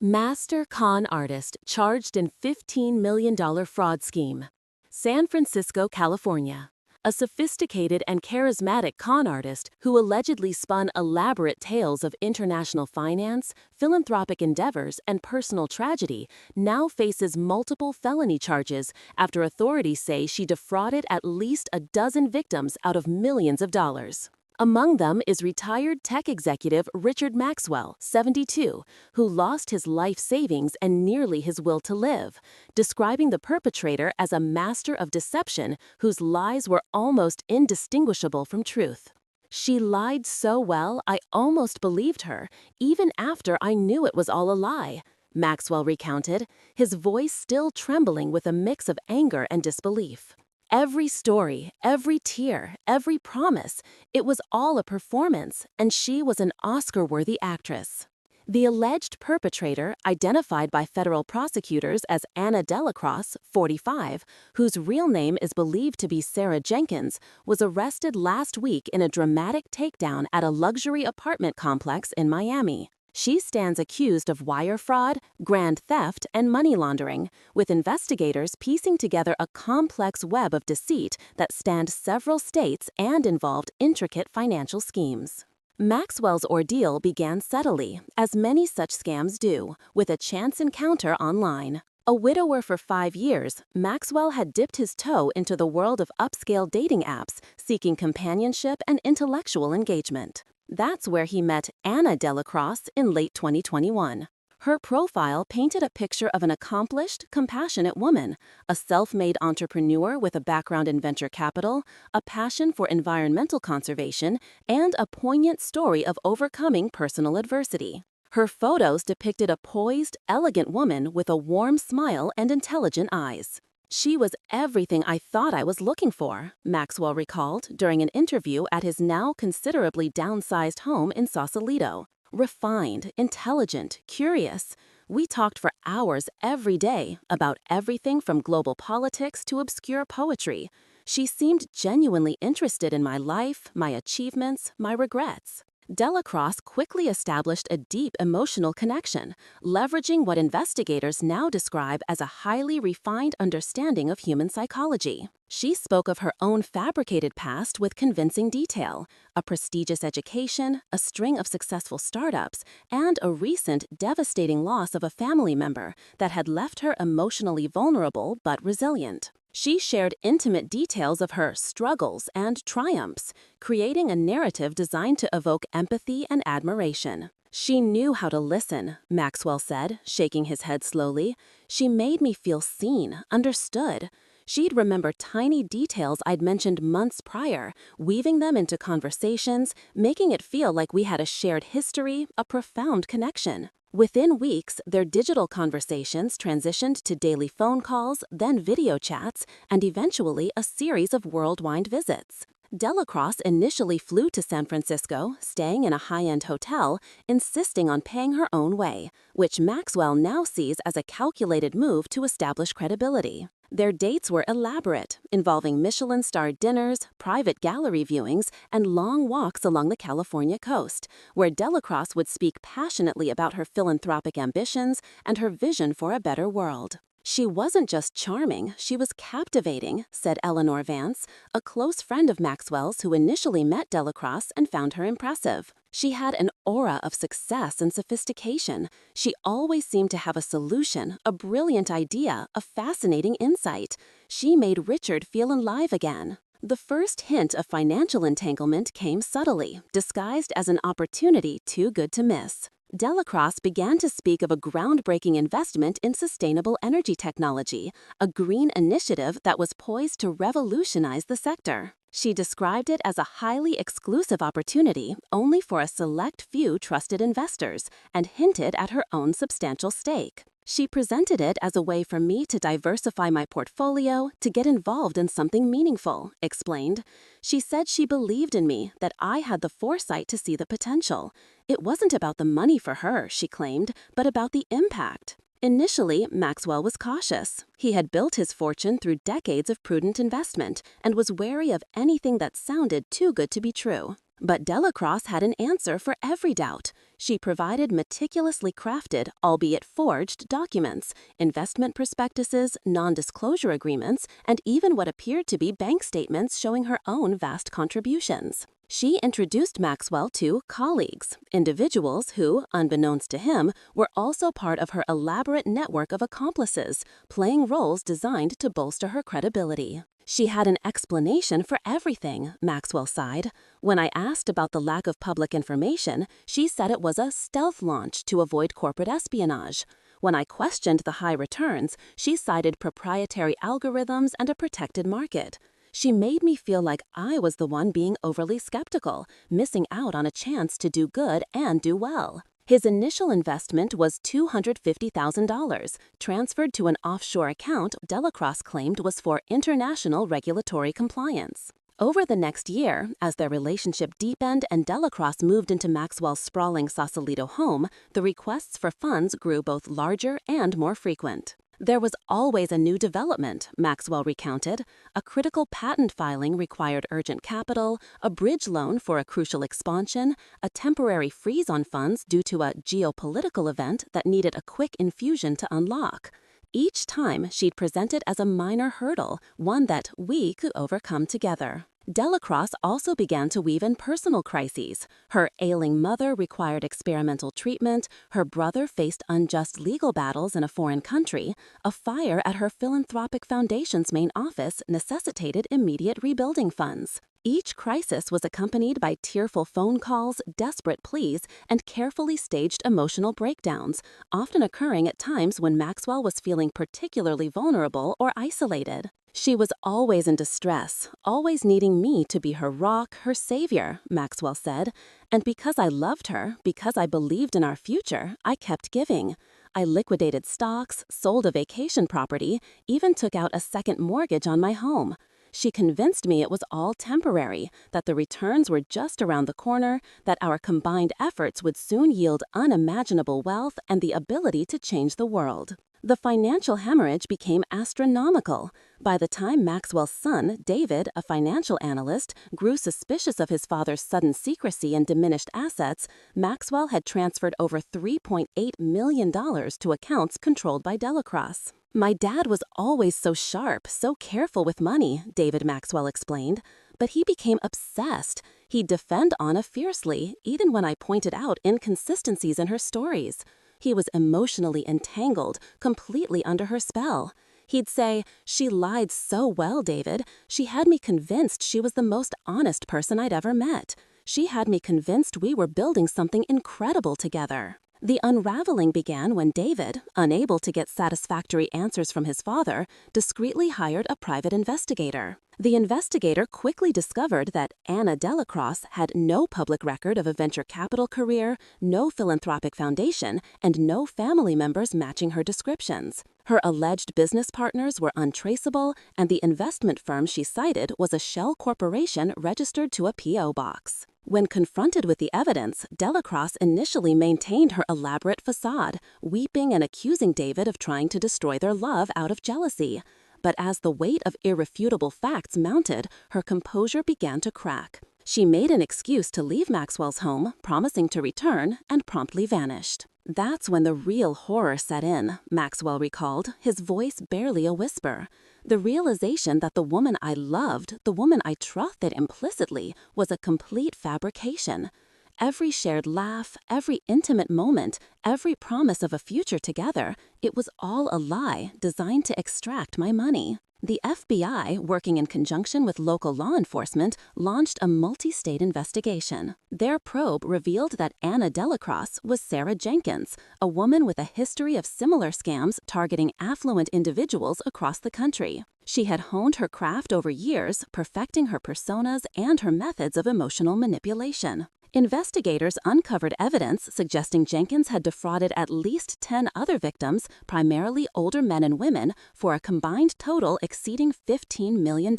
Master con artist charged in $15 million fraud scheme. San Francisco, California. A sophisticated and charismatic con artist who allegedly spun elaborate tales of international finance, philanthropic endeavors, and personal tragedy now faces multiple felony charges after authorities say she defrauded at least a dozen victims out of millions of dollars. Among them is retired tech executive Richard Maxwell, 72, who lost his life savings and nearly his will to live, describing the perpetrator as a master of deception whose lies were almost indistinguishable from truth. "She lied so well I almost believed her, even after I knew it was all a lie," Maxwell recounted, his voice still trembling with a mix of anger and disbelief. Every story, every tear, every promise, it was all a performance, and she was an Oscar-worthy actress. The alleged perpetrator, identified by federal prosecutors as Anna Delacroix, 45, whose real name is believed to be Sarah Jenkins, was arrested last week in a dramatic takedown at a luxury apartment complex in Miami. She stands accused of wire fraud, grand theft, and money laundering, with investigators piecing together a complex web of deceit that spanned several states and involved intricate financial schemes. Maxwell's ordeal began subtly, as many such scams do, with a chance encounter online. A widower for 5 years, Maxwell had dipped his toe into the world of upscale dating apps, seeking companionship and intellectual engagement. That's where he met Anna Delacroix in late 2021. Her profile painted a picture of an accomplished, compassionate woman, a self-made entrepreneur with a background in venture capital, a passion for environmental conservation, and a poignant story of overcoming personal adversity. Her photos depicted a poised, elegant woman with a warm smile and intelligent eyes. "She was everything I thought I was looking for," Maxwell recalled during an interview at his now considerably downsized home in Sausalito. "Refined, intelligent, curious. We talked for hours every day about everything from global politics to obscure poetry. She seemed genuinely interested in my life, my achievements, my regrets." Delacroix quickly established a deep emotional connection, leveraging what investigators now describe as a highly refined understanding of human psychology. She spoke of her own fabricated past with convincing detail: a prestigious education, a string of successful startups, and a recent devastating loss of a family member that had left her emotionally vulnerable but resilient. She shared intimate details of her struggles and triumphs, creating a narrative designed to evoke empathy and admiration. "She knew how to listen," Maxwell said, shaking his head slowly. "She made me feel seen, understood. She'd remember tiny details I'd mentioned months prior, weaving them into conversations, making it feel like we had a shared history, a profound connection." Within weeks, their digital conversations transitioned to daily phone calls, then video chats, and eventually a series of worldwide visits. Delacroix initially flew to San Francisco, staying in a high-end hotel, insisting on paying her own way, which Maxwell now sees as a calculated move to establish credibility. Their dates were elaborate, involving Michelin-starred dinners, private gallery viewings, and long walks along the California coast, where Delacroix would speak passionately about her philanthropic ambitions and her vision for a better world. "She wasn't just charming, she was captivating," said Eleanor Vance, a close friend of Maxwell's who initially met Delacroix and found her impressive. "She had an aura of success and sophistication. She always seemed to have a solution, a brilliant idea, a fascinating insight. She made Richard feel alive again." The first hint of financial entanglement came subtly, disguised as an opportunity too good to miss. Delacroix began to speak of a groundbreaking investment in sustainable energy technology, a green initiative that was poised to revolutionize the sector. She described it as a highly exclusive opportunity only for a select few trusted investors, and hinted at her own substantial stake. "She presented it as a way for me to diversify my portfolio, to get involved in something meaningful," explained. "She said she believed in me, that I had the foresight to see the potential. It wasn't about the money for her," she claimed, "but about the impact." Initially, Maxwell was cautious. He had built his fortune through decades of prudent investment and was wary of anything that sounded too good to be true. But Delacroix had an answer for every doubt. She provided meticulously crafted, albeit forged, documents, investment prospectuses, non-disclosure agreements, and even what appeared to be bank statements showing her own vast contributions. She introduced Maxwell to colleagues, individuals who, unbeknownst to him, were also part of her elaborate network of accomplices, playing roles designed to bolster her credibility. She had an explanation for everything, Maxwell sighed. When I asked about the lack of public information, she said it was a stealth launch to avoid corporate espionage. When I questioned the high returns, she cited proprietary algorithms and a protected market. She made me feel like I was the one being overly skeptical, missing out on a chance to do good and do well. His initial investment was $250,000, transferred to an offshore account Delacroix claimed was for international regulatory compliance. Over the next year, as their relationship deepened and Delacroix moved into Maxwell's sprawling Sausalito home, the requests for funds grew both larger and more frequent. There was always a new development, Maxwell recounted. A critical patent filing required urgent capital, a bridge loan for a crucial expansion, a temporary freeze on funds due to a geopolitical event that needed a quick infusion to unlock. Each time, she'd present it as a minor hurdle, one that we could overcome together. Delacroix also began to weave in personal crises. Her ailing mother required experimental treatment, her brother faced unjust legal battles in a foreign country, a fire at her philanthropic foundation's main office necessitated immediate rebuilding funds. Each crisis was accompanied by tearful phone calls, desperate pleas, and carefully staged emotional breakdowns, often occurring at times when Maxwell was feeling particularly vulnerable or isolated. She was always in distress, always needing me to be her rock, her savior, Maxwell said. And because I loved her, because I believed in our future, I kept giving. I liquidated stocks, sold a vacation property, even took out a second mortgage on my home. She convinced me it was all temporary, that the returns were just around the corner, that our combined efforts would soon yield unimaginable wealth and the ability to change the world. The financial hemorrhage became astronomical. By the time Maxwell's son, David, a financial analyst, grew suspicious of his father's sudden secrecy and diminished assets, Maxwell had transferred over $3.8 million to accounts controlled by Delacroix. My dad was always so sharp, so careful with money, David Maxwell explained, but he became obsessed. He'd defend Anna fiercely, even when I pointed out inconsistencies in her stories. He was emotionally entangled, completely under her spell. He'd say, "She lied so well, David. She had me convinced she was the most honest person I'd ever met. She had me convinced we were building something incredible together." The unraveling began when David, unable to get satisfactory answers from his father, discreetly hired a private investigator. The investigator quickly discovered that Anna Delacroix had no public record of a venture capital career, no philanthropic foundation, and no family members matching her descriptions. Her alleged business partners were untraceable, and the investment firm she cited was a shell corporation registered to a P.O. box. When confronted with the evidence, Delacroix initially maintained her elaborate facade, weeping and accusing David of trying to destroy their love out of jealousy. But as the weight of irrefutable facts mounted, her composure began to crack. She made an excuse to leave Maxwell's home, promising to return, and promptly vanished. That's when the real horror set in, Maxwell recalled, his voice barely a whisper. The realization that the woman I loved, the woman I trusted implicitly, was a complete fabrication. Every shared laugh, every intimate moment, every promise of a future together, it was all a lie designed to extract my money. The FBI, working in conjunction with local law enforcement, launched a multi-state investigation. Their probe revealed that Anna Delacroix was Sarah Jenkins, a woman with a history of similar scams targeting affluent individuals across the country. She had honed her craft over years, perfecting her personas and her methods of emotional manipulation. Investigators uncovered evidence suggesting Jenkins had defrauded at least 10 other victims, primarily older men and women, for a combined total exceeding $15 million.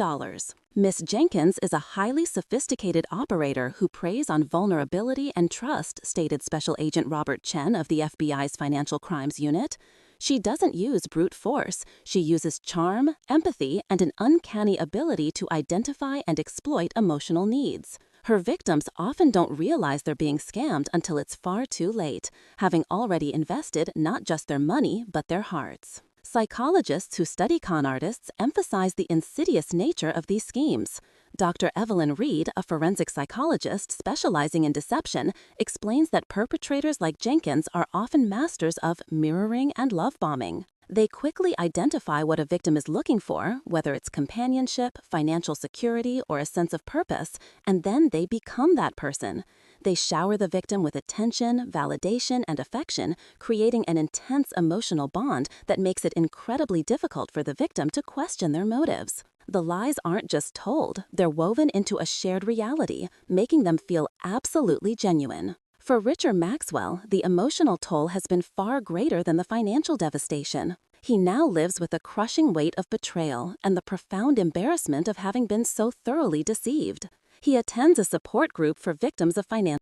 Miss Jenkins is a highly sophisticated operator who preys on vulnerability and trust, stated Special Agent Robert Chen of the FBI's Financial Crimes Unit. She doesn't use brute force. She uses charm, empathy, and an uncanny ability to identify and exploit emotional needs. Her victims often don't realize they're being scammed until it's far too late, having already invested not just their money, but their hearts. Psychologists who study con artists emphasize the insidious nature of these schemes. Dr. Evelyn Reed, a forensic psychologist specializing in deception, explains that perpetrators like Jenkins are often masters of mirroring and love bombing. They quickly identify what a victim is looking for, whether it's companionship, financial security, or a sense of purpose, and then they become that person. They shower the victim with attention, validation, and affection, creating an intense emotional bond that makes it incredibly difficult for the victim to question their motives. The lies aren't just told, they're woven into a shared reality, making them feel absolutely genuine. For Richard Maxwell, the emotional toll has been far greater than the financial devastation. He now lives with the crushing weight of betrayal and the profound embarrassment of having been so thoroughly deceived. He attends a support group for victims of financial